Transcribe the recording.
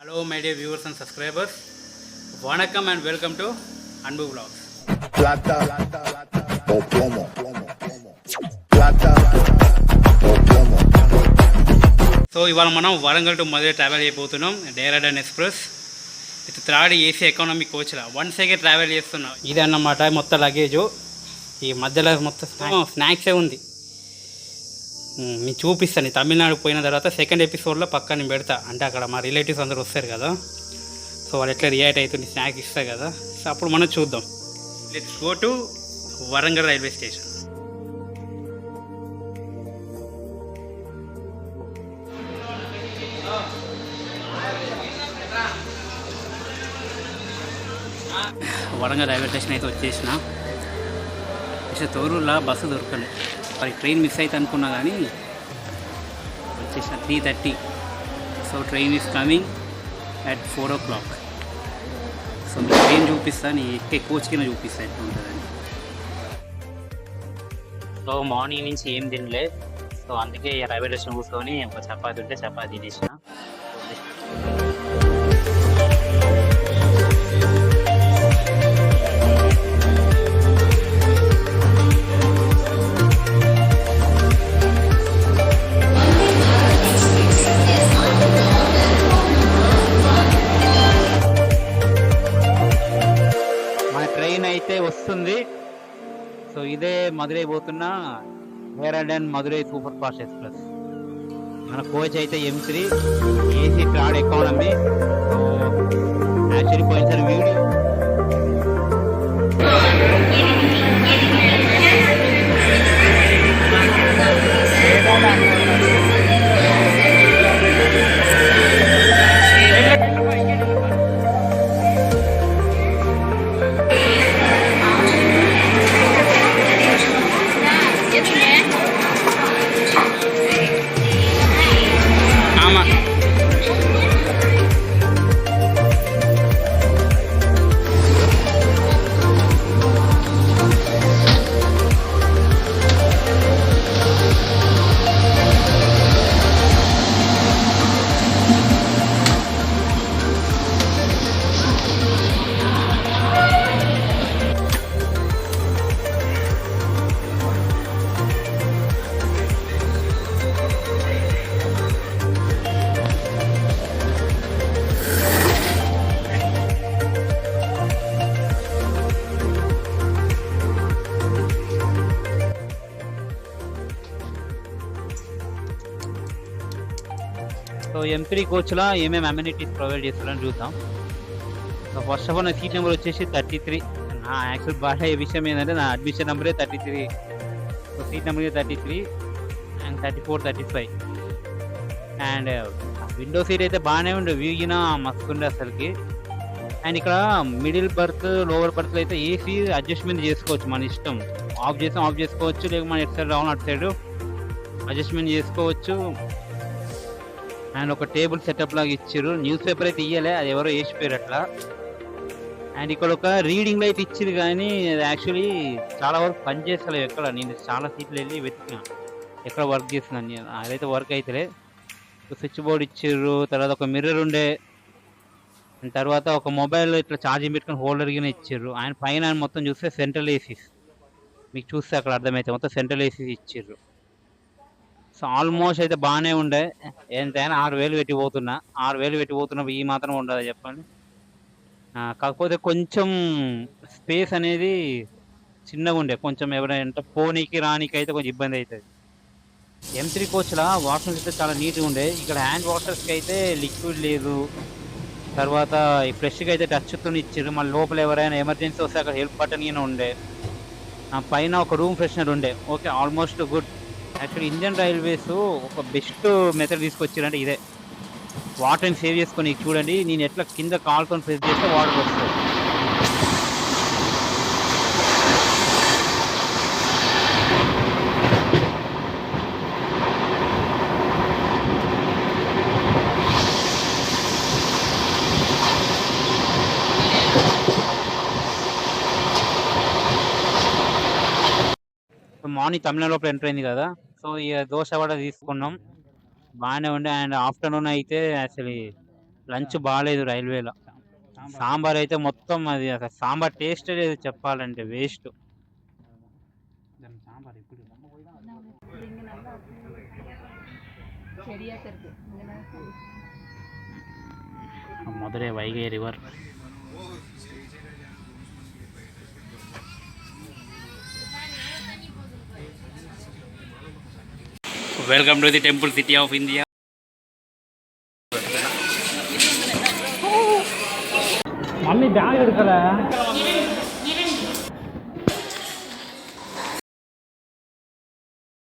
Hello, my dear viewers and subscribers. Vanakkam and welcome to Anbu Vlogs. Plata o plomo. Plata o plomo. So ఇవాళ మనం Warangal to Madurai travel చేయబోతున్నాం direct express with third AC economy కోచ్లా one second travel చేస్తున్నాం. ఇది అన్నమాట మొత్తం luggage. ఈ మధ్యలో మొత్తం స్నాక్సే ఉంది. నేను చూపిస్తాను. తమిళనాడు పోయిన తర్వాత సెకండ్ ఎపిసోడ్లో పక్కా నేను పెడతా. అంటే అక్కడ మా రిలేటివ్స్ అందరూ వస్తారు కదా, సో వాళ్ళు ఎట్లా రియాక్ట్ అవుతుంది స్నాక్ ఇస్తారు కదా, సో అప్పుడు మనం చూద్దాం. Let's go to Warangal railway station. Warangal railway station అయితే వచ్చేసిన. తోరూరులో బస్సు దొరకలేదు, మరి ట్రైన్ మిస్ అయితే అనుకున్నా కానీ వచ్చేసిన 3:30. So train is coming at 4 o'clock. So మీరు ట్రైన్ చూపిస్తాను, ఎక్కే కోచ్ కింద చూపిస్తాను ఎట్లా ఉంటుందని. సో మార్నింగ్ నుంచి ఏం తినలే, సో అందుకే రైల్వే స్టేషన్ కూర్చొని ఒక చపాతి ఉంటే చపాతీ తినేసిన. అయితే వస్తుంది. సో ఇదే మధురై పోతున్న herald and Madurai super fast express. మన కోచ్ అయితే M3 AC third economy. So actually పోయినసారి వీడియో సో M3 కోచ్లో ఏమేమి అమ్యూనిటీస్ ప్రొవైడ్ చేస్తారని చూద్దాం. సో ఫస్ట్ ఆఫ్ ఆల్ నా సీట్ నెంబర్ వచ్చేసి 33. నా యాక్చువల్ బాగా విషయం ఏంటంటే నా అడ్మిషన్ నెంబరే 33. So seat number 33 and 34, 35. And window seat అయితే బాగానే ఉండే, వ్యూగిన మస్తు ఉండే అసలుకి. అండ్ ఇక్కడ మిడిల్ బర్త్ లోవర్ బర్త్లో అయితే ఏసీ అడ్జస్ట్మెంట్ చేసుకోవచ్చు, మన ఇష్టం. ఆఫ్ చేసుకోవచ్చు, లేక మన ఎటు సైడ్ రావాలి అటు సైడ్ అడ్జస్ట్మెంట్ చేసుకోవచ్చు. అండ్ ఒక టేబుల్ సెటప్ లాగా ఇచ్చారు. న్యూస్ పేపర్ అయితే ఇయ్యలే, అది ఎవరో వేసిపోయారు అట్లా. అండ్ ఇక్కడ ఒక రీడింగ్ లైట్ ఇచ్చింది, కానీ అది యాక్చువల్లీ చాలా వరకు పనిచేస్తలేదు. ఎక్కడ నేను చాలా సీట్లు వెళ్ళి వెతికినా ఎక్కడ వర్క్ చేస్తున్నాను, అదైతే వర్క్ అవుతలే. స్విచ్ బోర్డ్ ఇచ్చారు, తర్వాత ఒక మిర్రర్ ఉండే, అండ్ తర్వాత ఒక మొబైల్ ఇట్లా ఛార్జింగ్ పెట్టుకుని హోల్డర్ కింద ఇచ్చారు. ఆయన పైన మొత్తం చూస్తే సెంట్రల్ ఏసీస్, మీకు చూస్తే అక్కడ అర్థమైతే మొత్తం సెంట్రల్ ఏసీస్ ఇచ్చారు. సో ఆల్మోస్ట్ అయితే బాగానే ఉండే. ఎంతైనా 6,000 పెట్టిపోతున్నా. 6,000 పెట్టిపోతున్నప్పుడు ఈ మాత్రం ఉండదు చెప్పండి. కాకపోతే కొంచెం స్పేస్ అనేది చిన్నగా ఉండే, కొంచెం ఎవరైనా పోనీకి రానికి అయితే కొంచెం ఇబ్బంది అవుతుంది. M3 కోచ్లో వాష్రూమ్స్ అయితే చాలా నీట్గా ఉండే. ఇక్కడ హ్యాండ్ వాషర్స్కి అయితే లిక్విడ్ లేదు, తర్వాత ఈ ఫ్రెష్గా అయితే టచ్తో ఇచ్చారు. మళ్ళీ లోపల ఎవరైనా ఎమర్జెన్సీ వస్తే అక్కడ హెల్ప్ బటన్ కింద ఉండే. పైన ఒక రూమ్ ఫ్రెషనర్ ఉండే. Okay, almost good. Actually Indian railways ఒక బెస్ట్ మెథడ్ తీసుకొచ్చారంటే ఇదే, వాటర్ని సేవ్ చేసుకొని. చూడండి, నేను ఎట్లా కింద కాల్తో ప్రెస్ చేస్తే వాటర్ వస్తుంది. మార్నింగ్ తమిళనాడులో ఎంటర్ అయింది కదా, సో ఇక దోశ కూడా తీసుకున్నాం, బాగానే ఉండే. అండ్ ఆఫ్టర్నూన్ అయితే యాక్చువల్లీ లంచ్ బాగాలేదు రైల్వేలో. సాంబార్ అయితే మొత్తం అది అసలు సాంబార్ టేస్ట్ లేదు చెప్పాలంటే waste. Madurai Vaigai river. Welcome to the temple city of India. Mummy bag எடுக்கல.